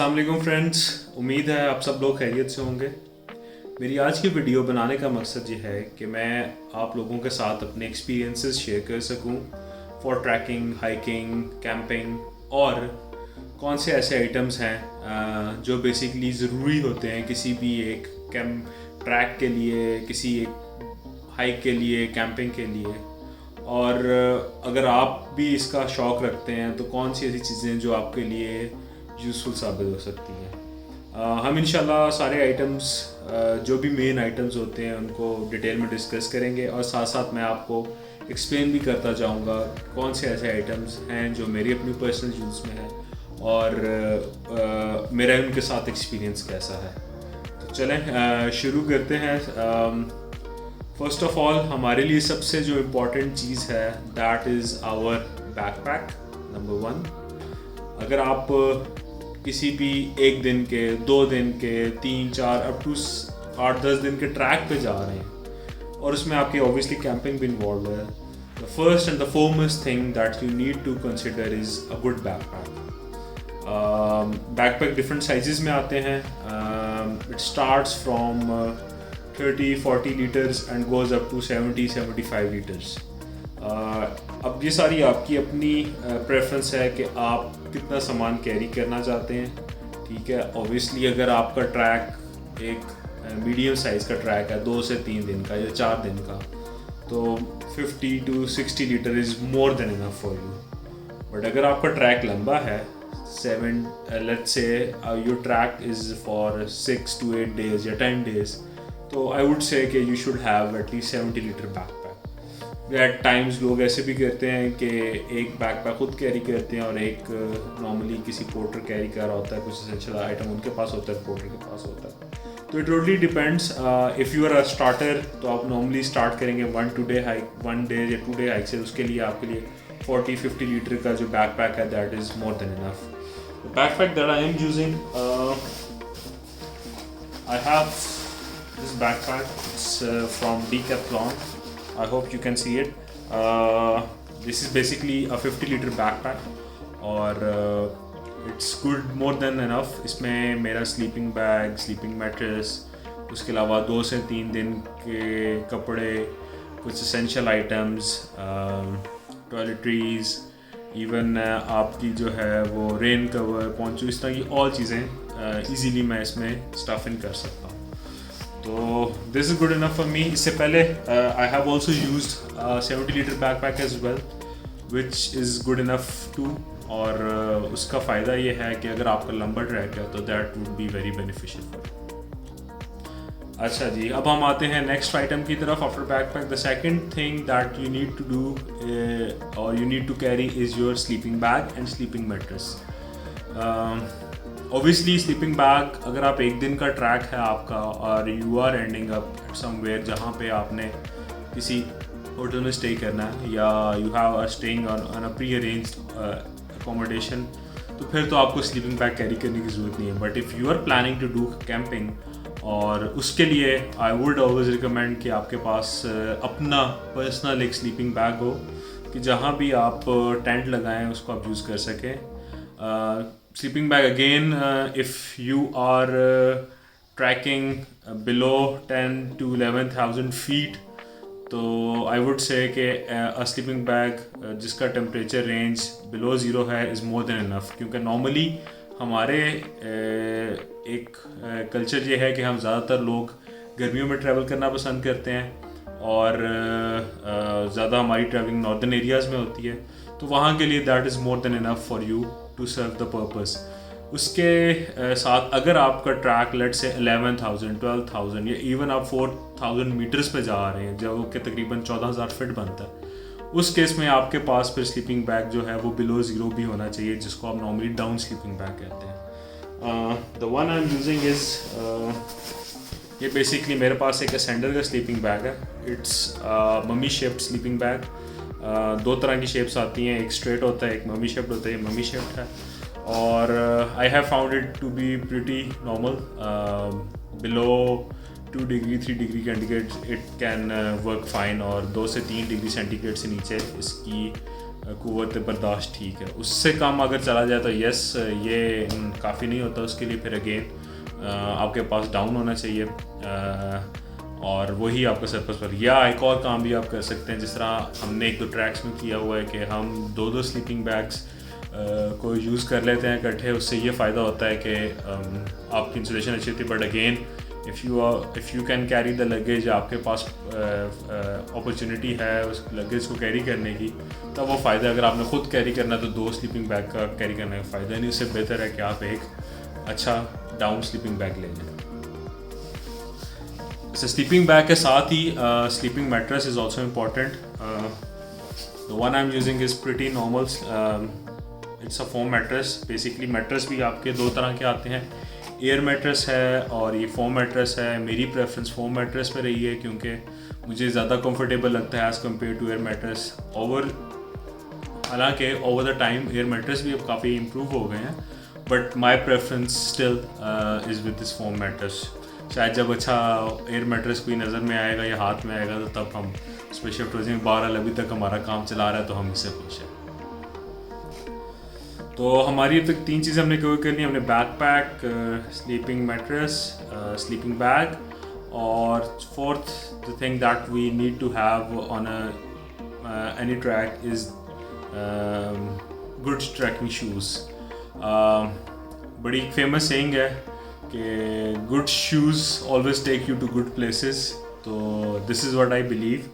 अस्सलाम वालेकुम फ्रेंड्स, उम्मीद है आप सब लोग खैरियत से होंगे। मेरी आज की वीडियो बनाने का मकसद ये है कि मैं आप लोगों के साथ अपने एक्सपीरियंसेस शेयर कर सकूं फॉर ट्रैकिंग, हाइकिंग, कैंपिंग और कौन से ऐसे आइटम्स हैं जो बेसिकली ज़रूरी होते हैं किसी भी एक ट्रैक के लिए, किसी एक हाइक के लिए, कैंपिंग के लिए। और अगर आप भी इसका शौक़ रखते हैं तो कौन सी ऐसी चीज़ें जो आपके लिए यूज़फुल साबित हो सकती हैं। हम इंशाल्लाह सारे आइटम्स जो भी मेन आइटम्स होते हैं उनको डिटेल में डिस्कस करेंगे और साथ साथ मैं आपको एक्सप्लेन भी करता जाऊंगा कौन से ऐसे आइटम्स हैं जो मेरी अपनी पर्सनल यूज़ में है और मेरा उनके साथ एक्सपीरियंस कैसा है। तो चलें शुरू करते हैं। फर्स्ट ऑफ ऑल हमारे लिए सबसे जो इम्पोर्टेंट चीज़ है that is our backpack number 1। अगर आप किसी भी एक दिन के, 2 दिन के, 3, 4 अप टू 8-10 दिन के ट्रैक पे जा रहे हैं और उसमें आपकी ऑब्वियसली कैंपिंग भी इन्वॉल्व है, the first and the foremost thing that you need to consider is a good backpack. Backpack different sizes में आते हैं। It starts from 30-40 litres and goes up to 70-75 litres. अब ये सारी आपकी अपनी प्रेफरेंस है कि आप कितना सामान कैरी करना चाहते हैं। ठीक है, ऑब्वियसली अगर आपका ट्रैक एक मीडियम साइज़ का ट्रैक है 2 से 3 दिन का या 4 दिन का, तो 50-60 litre is more than enough for you. But अगर आपका ट्रैक लंबा है, let's say your track is for 6 to 8 days या 10 days, तो आई वुड से कि you should have at least 70 litre backpack. At times लोग ऐसे भी करते हैं कि एक बैकपैक खुद कैरी करते हैं और एक नॉर्मली किसी पोर्टर कैरी कर रहा होता है, कुछ एसेंशियल आइटम उनके पास होता है, पोर्टर के पास होता है। तो it totally depends. If you are a starter तो आप नॉर्मली स्टार्ट करेंगे 1 day हाइक, 1 day या 2 day हाइक से। उसके लिए आपके लिए 40-50 लीटर का जो बैकपैक है that is more than enough. The backpack that I am using, I have this backpack. It's from Decathlon. I hope you can see it. This is basically a 50 liter backpack और it's good, more than enough. इसमें मेरा sleeping bag, sleeping mattress, उसके अलावा 2 से 3 दिन के कपड़े, कुछ एसेंशियल आइटम्स, टॉयलेटरीज, इवन आपकी जो है वो रेन कवर, पोंचो, इस तरह की और चीज़ें ईजीली मैं इसमें स्टफ इन कर सकता हूँ। तो this is good enough for me. इससे पहले I have also used 70 litre backpack as well which is good enough too. और उसका फ़ायदा ये है कि अगर आपका लंबा ट्रैक है तो that would be very beneficial for you. अच्छा जी, अब हम आते हैं नेक्स्ट आइटम की तरफ। After backpack the second thing that you need to do और you need to carry is your sleeping bag and sleeping mattress. Obviously sleeping bag, अगर आप एक दिन का ट्रैक है आपका और you are ending up somewhere जहाँ पे आपने किसी होटल में स्टे करना है या you have a staying on a pre arranged accommodation, तो फिर तो आपको स्लीपिंग बैग कैरी करने की ज़रूरत नहीं है। But if you are planning to do camping, और उसके लिए आई वुड ऑलवेज रिकमेंड कि आपके पास अपना पर्सनल एक स्लीपिंग बैग हो कि जहाँ भी आप टेंट लगाएं उसको आप यूज़ कर सकें। Sleeping bag again, if you are tracking below 10 to 11,000 feet, तो I would say कि a sleeping bag जिसका temperature range below 0 है is more than enough। क्योंकि normally हमारे एक कल्चर ये है कि हम ज़्यादातर लोग गर्मियों में ट्रैवल करना पसंद करते हैं और ज़्यादा हमारी ट्रैवलिंग नॉर्दर्न एरियाज़ में होती है, तो वहाँ के लिए that is more than enough for you to serve the purpose. उसके साथ अगर आपका ट्रैक लेट से 11,000, 12,000 या इवन आप 4,000 मीटर्स पे जा रहे हैं जो कि तकरीबन 14,000 फीट बनता है, उस केस में आपके पास फिर स्लीपिंग बैग जो है वो बिलो ज़ीरो भी होना चाहिए, जिसको आप नॉर्मली डाउन स्लीपिंग बैग कहते हैं। The one I am using is, ये बेसिकली मेरे पास एक असेंडर का स्लीपिंग बैग है। It's mummy shaped sleeping bag. 2 तरह की शेप्स आती हैं, एक स्ट्रेट होता है, एक मम्मी शेप्ड होता है। ये मम्मी शेप्ड है और I have found it to be pretty normal. Below 2 degree 3 degree centigrade it can work fine, और 2 से 3 डिग्री सेंटीग्रेड से नीचे इसकी क़ुव्वत बर्दाश्त ठीक है। उससे कम अगर चला जाए तो यस ये काफ़ी नहीं होता, उसके लिए फिर अगेन आपके पास डाउन होना चाहिए और वही आपका सरफेस पर। या एक और काम भी आप कर सकते हैं, जिस तरह हमने 1-2 ट्रैक्स में किया हुआ है कि हम 2-2 स्लीपिंग बैग्स को यूज़ कर लेते हैं इकट्ठे। उससे ये फ़ायदा होता है कि आपकी इंसुलेशन अच्छी होती है। But again if you can carry the luggage, आपके पास अपॉर्चुनिटी है उस लगेज को कैरी करने की, तब वो फ़ायदा। अगर आपने ख़ुद कैरी करना है तो 2 स्लीपिंग बैग का कैरी करने का फ़ायदा नहीं। उससे बेहतर है कि आप एक अच्छा डाउन स्लीपिंग बैग ले लें। स्लीपिंग बैग के साथ ही sleeping mattress is also important. The one I am using is pretty normal, it's a foam mattress. Basically mattress भी आपके 2 तरह के आते हैं, एयर मैट्रेस है और ये फोम मैट्रेस है। मेरी प्रेफरेंस फोम मैट्रेस पे रही है क्योंकि मुझे ज़्यादा कंफर्टेबल लगता है as compare to air mattress. हालांकि over the time air mattress भी अब काफ़ी इम्प्रूव हो गए हैं, but my preference still is with this foam mattress. शायद जब अच्छा एयर मैट्रेस कोई नज़र में आएगा या हाथ में आएगा तो तब हम उस पर शिफ्ट हो जाएंगे। बहरहाल अभी तक हमारा काम चला रहा है तो हम इससे खुश हैं। तो हमारी अब तक 3 चीज़ें हमने कवर कर ली। हमने backpack, sleeping mattress, sleeping bag, और fourth the thing that we need to have on any trek is good trekking shoes. बड़ी फेमस सेइंग है कि good shoes always take you to good places. तो this is what I believe,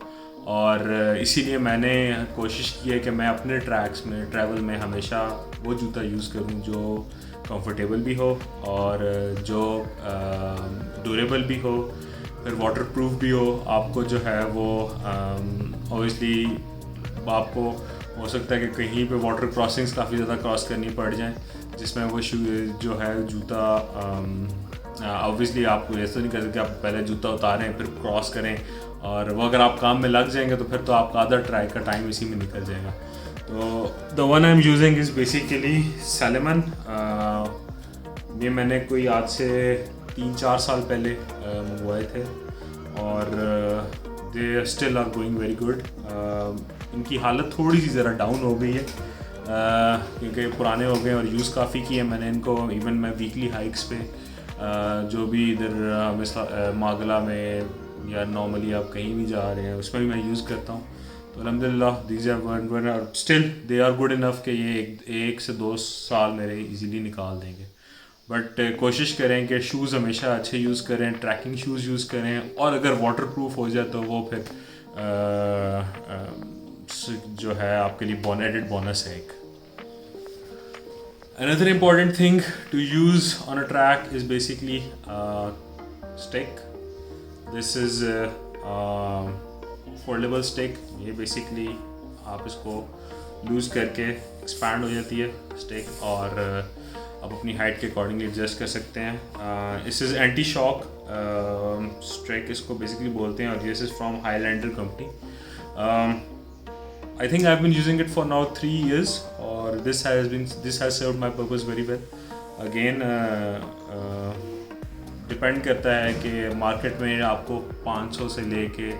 और इसीलिए मैंने कोशिश की है कि मैं अपने ट्रैक्स में ट्रैवल में हमेशा वो जूता यूज़ करूं जो कंफर्टेबल भी हो और जो ड्यूरेबल भी हो, फिर वाटरप्रूफ भी हो। आपको जो है वो ऑब्वियसली आपको हो सकता है कि कहीं पे वाटर क्रॉसिंग्स काफ़ी ज़्यादा क्रॉस करनी पड़ जाएं, जिसमें वो जो है जूता ऑब्वियसली आप ऐसा नहीं कर सकते आप पहले जूता उतारें फिर क्रॉस करें, और वो अगर आप काम में लग जाएंगे तो फिर तो आपका आधा ट्रैक का टाइम इसी में निकल जाएगा। तो the one I am using is basically salmon. ये मैंने कोई आज से 3-4 साल पहले मंगवाए थे और they still are going very good. इनकी हालत थोड़ी सी ज़रा डाउन हो गई है क्योंकि पुराने हो गए और यूज़ काफ़ी किए मैंने इनको। इवन मैं वीकली हाइक्स पे जो भी इधर मागला में या नॉर्मली आप कहीं भी जा रहे हैं उसमें भी मैं यूज़ करता हूँ। तो अल्हम्दुलिल्लाह दीज आर वन और still they are good enough कि ये 1 से 2 साल मेरे इजीली निकाल देंगे। बट कोशिश करें कि शूज़ हमेशा अच्छे यूज़ करें, ट्रैकिंग शूज़ यूज़ करें, और अगर वाटरप्रूफ हो जाए तो वो फिर जो है आपके लिए एडेड बोनस है एक। Another important thing to use on a track is basically stick. This is foldable stick. ये basically आप इसको लूज़ करके एक्सपैंड हो जाती है स्टिक, और आप अपनी हाइट के अकॉर्डिंगली एडजस्ट कर सकते हैं। इस इज़ एंटी शॉक स्टिक इसको बेसिकली बोलते हैं, और this is from highlander company. I think I've been using it for now 3 years, और this has served my purpose very well. Again depend करता है कि मार्केट में आपको 500 से लेके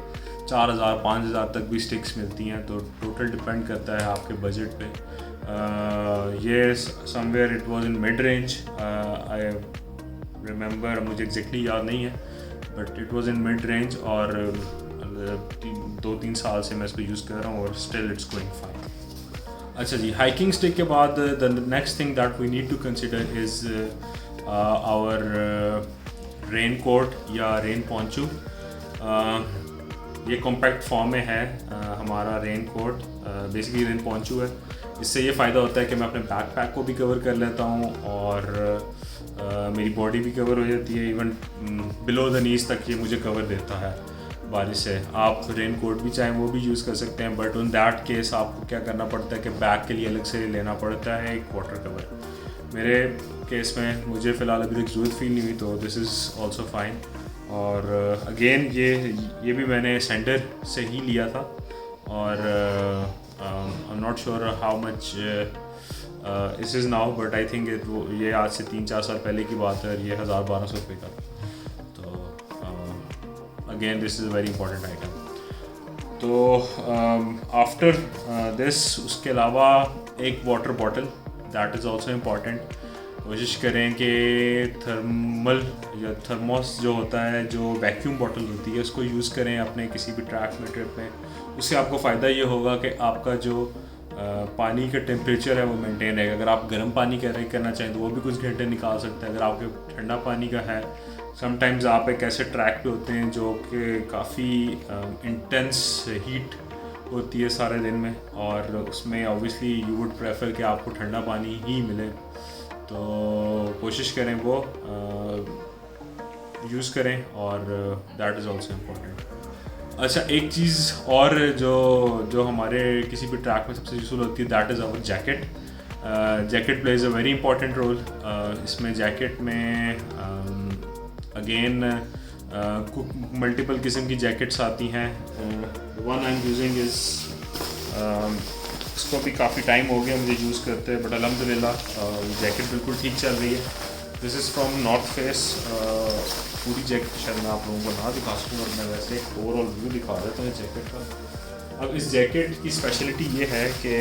4000-5000 तक भी स्टिक्स मिलती हैं, तो टोटल डिपेंड करता है आपके बजट पे। ये somewhere it was in mid range, I remember, मुझे एग्जैक्टली याद नहीं है, but it was in mid range, और 2-3 साल से मैं इसको यूज़ कर रहा हूँ और स्टिल इट्स गोइंग फाइन। अच्छा जी, हाइकिंग स्टिक के बाद the next thing that we need to consider is our raincoat या रेन पोंचो। ये कॉम्पैक्ट फॉर्म में है हमारा raincoat, basically rain poncho है। इससे ये फ़ायदा होता है कि मैं अपने बैकपैक को भी कवर कर लेता हूँ और मेरी बॉडी भी कवर हो जाती है, इवन बिलो द नीज तक ये मुझे कवर देता है बारिश से। आप रेन कोट भी चाहें वो भी यूज़ कर सकते हैं, बट इन दैट केस आपको क्या करना पड़ता है कि बैग के लिए अलग से लेना पड़ता है एक वाटर कवर। मेरे केस में मुझे फ़िलहाल अभी तक ज़रूरत फील नहीं हुई, तो दिस इज़ ऑल्सो फाइन। और अगेन ये भी मैंने सेंटर से ही लिया था, और I am not sure how much is is now, but I think ये आज से 3-4 साल पहले की बात है, ये 1000-1200 रुपये का था। तो again this is a very important item. तो आफ्टर दिस उसके अलावा एक water bottle, that is also important. कोशिश करें कि थर्मल या थर्मोस जो होता है, जो वैक्यूम बॉटल होती है, उसको यूज़ करें अपने किसी भी ट्रैक में, ट्रिप में। उससे आपको फ़ायदा ये होगा कि आपका जो पानी का टेम्परेचर है वो मेंटेन रहेगा। अगर आप गर्म पानी कैरी करना चाहें तो वो भी कुछ घंटे निकाल सकते हैं। अगर आपके ठंडा पानी का है, समटाइम्स आप एक ऐसे ट्रैक पे होते हैं जो कि काफ़ी इंटेंस हीट होती है सारे दिन में, और उसमें ऑब्वियसली यू वुड प्रेफर कि आपको ठंडा पानी ही मिले। तो कोशिश करें वो यूज़ करें, और दैट इज़ ऑल्सो इम्पोर्टेंट। अच्छा, एक चीज़ और जो हमारे किसी भी ट्रैक में सबसे यूज़फुल होती है, that is our jacket. Jacket plays a very important role. इसमें जैकेट में अगेन मल्टीपल किस्म की जैकेट्स आती हैं। One I am using is, इसको भी काफ़ी टाइम हो गया मुझे यूज़ करते हैं, बट अल्हम्दुलिल्लाह जैकेट बिल्कुल ठीक चल रही है। This is from north face. पूरी जैकेट शायद मैं आप लोगों को ना दिखा सकूँ, और मैं वैसे एक ओवरऑल व्यू दिखा देता हूँ जैकेट का। अब इस जैकेट की स्पेशलिटी ये है कि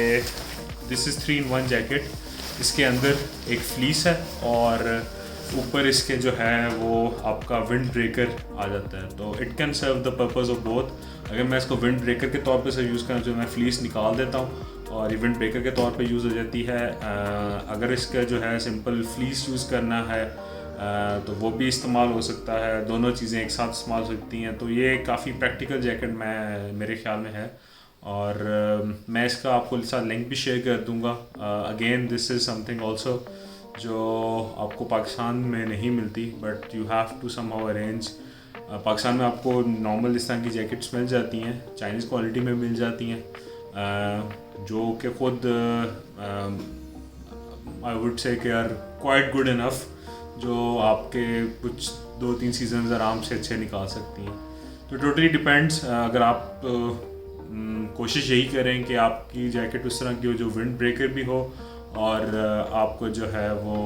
दिस इज़ 3-in-1 जैकेट। इसके अंदर एक फ्लीस है, और ऊपर इसके जो है वो आपका विंड ब्रेकर आ जाता है। तो it can serve the purpose of both. अगर मैं इसको विंड ब्रेकर के तौर पे से यूज़ करूँ तो मैं फ्लीस निकाल देता हूँ, और ये विंड ब्रेकर के तौर पे यूज़ हो जाती है। अगर इसका जो है सिंपल फ्लीस यूज़ करना है तो वो भी इस्तेमाल हो सकता है। दोनों चीज़ें एक साथ इस्तेमाल हो सकती हैं। तो ये काफ़ी प्रैक्टिकल जैकेट मेरे ख्याल में है, और मैं इसका आपको साथ लिंक भी शेयर कर दूँगा। Again this is something also जो आपको पाकिस्तान में नहीं मिलती, but you have to somehow arrange. Pakistan में आपको नॉर्मल इस तरह की जैकेट्स मिल जाती हैं, चाइनीज़ क्वालिटी में मिल जाती हैं, जो कि ख़ुद आई वुड से कि आर क्वाइट गुड इनफ, जो आपके कुछ 2-3 सीजन्स आराम से अच्छे निकाल सकती हैं। तो टोटली डिपेंड्स। अगर आप कोशिश यही करें कि आपकी जैकेट उस तरह की हो जो विंड ब्रेकर भी हो, और आपको जो है वो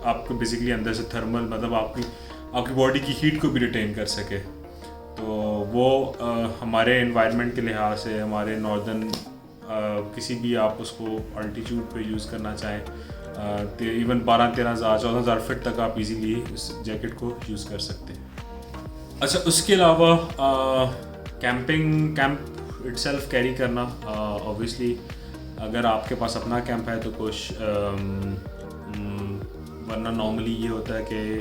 आपको बेसिकली अंदर से थर्मल, मतलब आपकी बॉडी की हीट को भी रिटेन कर सके। तो वो हमारे एनवायरनमेंट के लिहाज से, हमारे नॉर्दर्न किसी भी आप उसको अल्टीट्यूड पे यूज़ करना चाहें, इवन 12-13,000 14,000 फीट तक आप इजीली इस जैकेट को यूज़ कर सकते हैं। अच्छा, उसके अलावा कैंप इटसेल्फ कैरी करना, ऑब्वियसली अगर आपके पास अपना कैंप है तो कुछ, वरना नॉर्मली ये होता है कि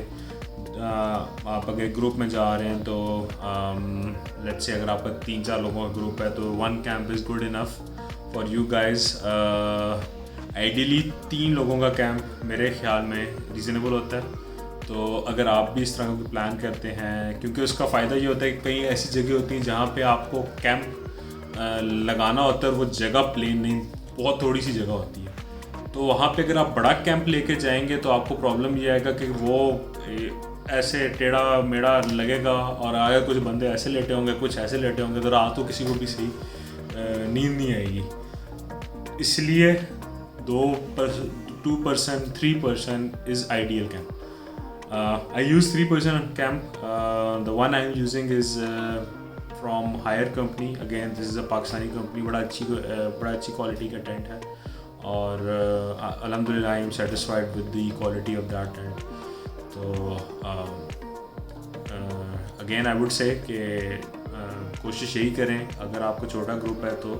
आप अगर ग्रुप में जा रहे हैं तो लेट्स से अगर आपका 3-4 लोगों का ग्रुप है तो 1 camp is good enough for you guys. Ideally 3 लोगों का कैंप मेरे ख्याल में रीज़नेबल होता है। तो अगर आप भी इस तरह का प्लान करते हैं, क्योंकि उसका फ़ायदा ये होता है कि कई ऐसी जगह होती हैं जहाँ पे आपको कैंप लगाना होता है, वो जगह प्लेन नहीं, बहुत थोड़ी सी जगह होती है। तो वहाँ पे अगर आप बड़ा कैंप लेके जाएंगे तो आपको प्रॉब्लम ये आएगा कि वो ऐसे टेढ़ा मेढ़ा लगेगा, और आगे कुछ बंदे ऐसे लेटे होंगे, कुछ ऐसे लेटे होंगे, तो रात को किसी को भी सही नींद नहीं आएगी। इसलिए 2% 3% is ideal camp. I use 3% camp. The one I'm using is from Hire company. Again, this is a Pakistani company. बड़ा अच्छी क्वालिटी का टेंट है, और alhamdulillah I am satisfied with the quality of that tent. तो again I would say कि कोशिश यही करें, अगर आपका छोटा ग्रुप है तो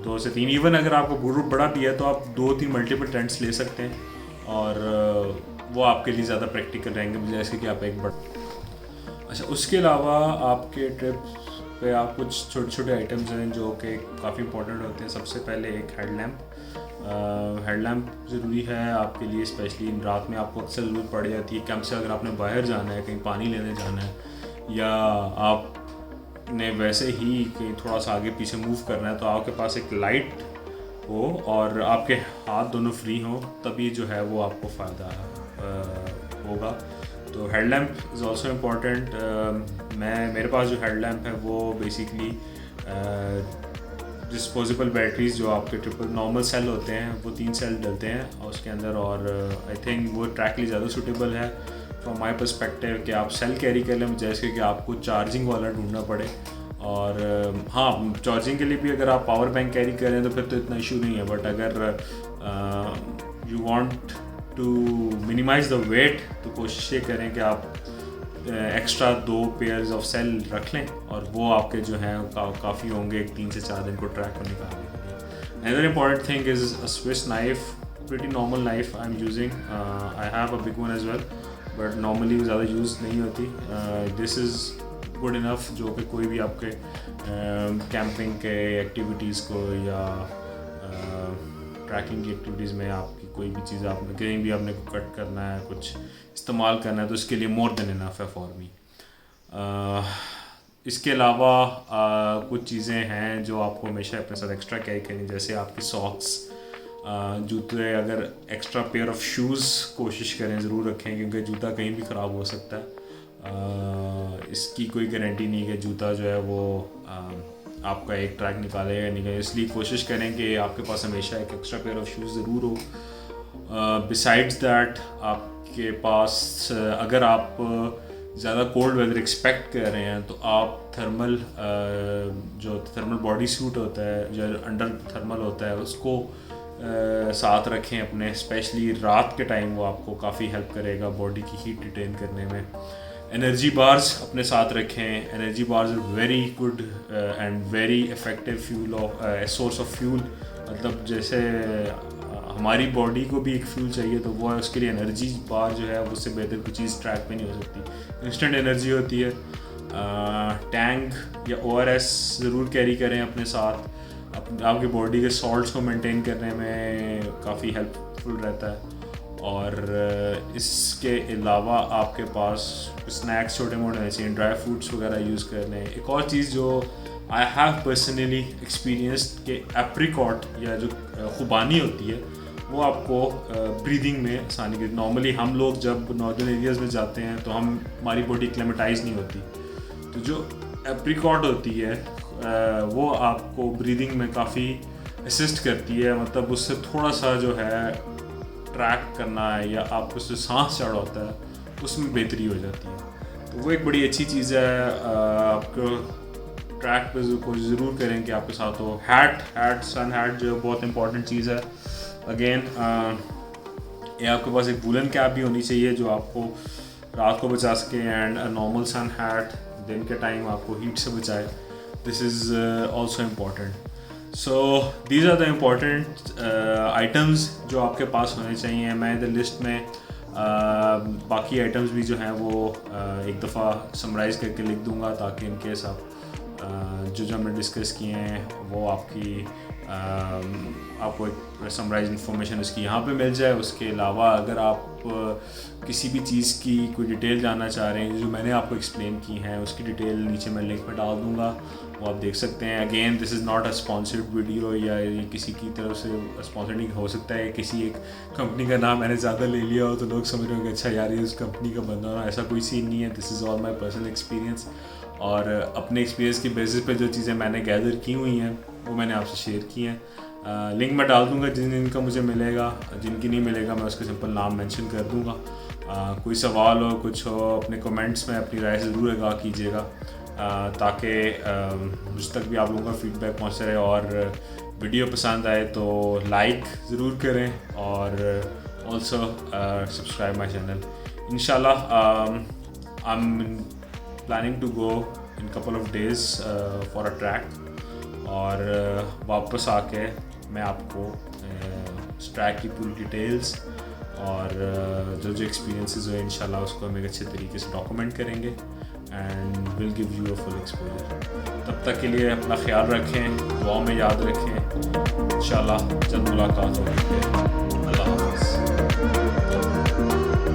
2 से 3, इवन अगर आपका ग्रुप बड़ा भी है तो आप 2-3 मल्टीपल टेंट्स ले सकते हैं, और वो आपके लिए ज़्यादा प्रैक्टिकल रहेंगे जैसे कि आप एक बड़ा। अच्छा, उसके अलावा आपके ट्रिप्स पे आप कुछ छोटे छोटे आइटम्स हैं जो कि काफ़ी इंपॉर्टेंट होते हैं। सबसे पहले एक हेडलैम्प ज़रूरी है आपके लिए, स्पेशली रात में आपको अक्सर ज़रूरत पड़ जाती है। कैंप से अगर आपने बाहर जाना है, कहीं पानी लेने जाना है, या आपने वैसे ही कहीं थोड़ा सा आगे पीछे मूव करना है, तो आपके पास एक लाइट हो और आपके हाथ दोनों फ्री हों, तभी जो है वो आपको फ़ायदा होगा। तो हेडलैम्प इज़ ऑल्सो इम्पॉर्टेंट। मेरे पास जो हेडलैम्प है वो बेसिकली डिस्पोजेबल बैटरीज जो आपके ट्रिपल नॉर्मल सेल होते हैं वो 3 सेल डलते हैं उसके अंदर, और आई थिंक वो ट्रैक के लिए ज़्यादा सूटेबल है फ्रॉम माई पर्सपेक्टिव कि आप सेल कैरी कर लें, जैसे कि आपको चार्जिंग वाला ढूंढना पड़े। और हाँ, चार्जिंग के लिए भी अगर आप पावर बैंक कैरी करें तो फिर तो इतना इशू नहीं है, बट अगर you want to minimise the weight तो कोशिश ये करें कि आप एक्स्ट्रा 2 पेयर्स ऑफ सेल रख लें, और वो आपके जो हैं काफ़ी होंगे 3 से 4 दिन को ट्रैक को निकालने के लिए। Another important thing is a Swiss knife, pretty normal knife I am using, I have a big one as well, but normally ज़्यादा यूज़ नहीं होती। दिस इज़ गुड इनफ जो कि कोई भी आपके कैंपिंग के एक्टिविटीज़ को या ट्रैकिंग की एक्टिविटीज़ में आपकी कोई भी चीज़ आपने कहीं भी आपने कट करना है, कुछ इस्तेमाल करना है, तो इसके लिए मोर देन इनफ है फॉर मी। इसके अलावा कुछ चीज़ें हैं जो आपको हमेशा अपने साथ एक्स्ट्रा कैरी करनी, जैसे आपकी सॉक्स, जूते, अगर एक्स्ट्रा पेयर ऑफ शूज़ कोशिश करें ज़रूर रखें, क्योंकि जूता कहीं भी ख़राब हो सकता है। इसकी कोई गारंटी नहीं कि जूता जो है वो आपका एक ट्रैक निकालेगा या नहीं, इसलिए कोशिश करें कि आपके पास हमेशा एक एक्स्ट्रा पेयर ऑफ शूज़ ज़रूर हो। बिसाइड्स दैट आपके पास अगर आप ज़्यादा कोल्ड वेदर एक्सपेक्ट कर रहे हैं तो आप जो थर्मल बॉडी सूट होता है, जो अंडर थर्मल होता है, उसको साथ रखें अपने, स्पेशली रात के टाइम वो आपको काफ़ी हेल्प करेगा बॉडी की हीट रिटेन करने में। एनर्जी बार्स अपने साथ रखें, energy bars are very good and very effective fuel of source of fuel, मतलब जैसे हमारी बॉडी को भी एक फ्यूल चाहिए तो वो है, उसके लिए एनर्जी बार जो है उससे बेहतर कोई चीज़ ट्रैक पे नहीं हो सकती, इंस्टेंट एनर्जी होती है। टैंक या ORS ज़रूर कैरी करें अपने साथ, आपकी बॉडी के सॉल्ट्स को मेंटेन करने में काफ़ी हेल्पफुल रहता है। और इसके अलावा आपके पास स्नैक्स छोटे मोटे होने चाहिए, ड्राई फ्रूट्स वगैरह यूज़ करने। एक और चीज़ जो आई हैव पर्सनली एक्सपीरियंस्ड कि एप्रिकॉट या जो खुबानी होती है वो आपको ब्रीदिंग में आसानी करती। नॉर्मली हम लोग जब नॉर्दर्न एरियाज़ में जाते हैं तो हमारी बॉडी एक्लेमेटाइज नहीं होती, तो जो एप्रिकॉट होती है वो आपको ब्रीदिंग में काफ़ी असिस्ट करती है, मतलब उससे थोड़ा सा जो है ट्रैक करना है या आपको उससे सांस चढ़ होता है उसमें बेहतरी हो जाती है। तो वो एक बड़ी अच्छी चीज़ है। आपको ट्रैक पे कोशिश ज़रूर करें कि आपके साथ हो हैट सन हैट जो बहुत इंपॉर्टेंट चीज़ है। अगेन ये आपके पास एक वूलन कैप भी होनी चाहिए जो आपको रात को बचा सके, and a normal sun hat दिन के टाइम आपको हीट से बचाए। This is also important. So these are the important items जो आपके पास होने चाहिए। मैं इधर लिस्ट में बाकी आइटम्स भी जो हैं वो एक दफ़ा समराइज़ करके लिख दूंगा, ताकि इन केस आप जो हमने डिस्कस किए हैं वो आपको एक समराइज इन्फॉर्मेशन उसकी यहाँ पे मिल जाए। उसके अलावा अगर आप किसी भी चीज़ की कोई डिटेल जानना चाह रहे हैं जो मैंने आपको एक्सप्लेन की हैं, उसकी डिटेल नीचे मैं लिंक में डाल दूँगा, वो आप देख सकते हैं। Again this is not a sponsored video, या ये किसी की तरफ से स्पॉन्सर नहीं हो सकता है। किसी एक कंपनी का नाम मैंने ज़्यादा ले लिया हो तो लोग समझ रहे होंगे अच्छा यार ये उस कंपनी का बंदा हो, ऐसा कोई सीन नहीं है। This is all my personal experience, और अपने एक्सपीरियंस की बेसिस पे जो चीज़ें मैंने गैदर की हुई हैं वो मैंने आपसे शेयर की हैं। लिंक मैं डाल दूँगा जिनका मुझे मिलेगा, जिनकी नहीं मिलेगा मैं उसका सिंपल नाम मेंशन कर दूँगा। कोई सवाल हो कुछ हो अपने कमेंट्स में अपनी राय ज़रूर आगाह कीजिएगा, ताकि मुझ तक भी आप लोगों का फीडबैक पहुँचता रहे। और वीडियो पसंद आए तो लाइक ज़रूर करें, और ऑल्सो सब्सक्राइब माई चैनल। इंशाल्लाह I am planning to go in couple of days for a trek, और वापस आके मैं आपको इस ट्रैक की पूरी डिटेल्स और जो एक्सपीरियंसेस हुए इंशाल्लाह उसको हम एक अच्छे तरीके से डॉक्यूमेंट करेंगे and will give you a full exposure. तब तक के लिए अपना ख्याल रखें, दुआ में याद रखें। इंशाल्लाह जल्द मुलाकात होगी। अल्लाह हाफ़िज़।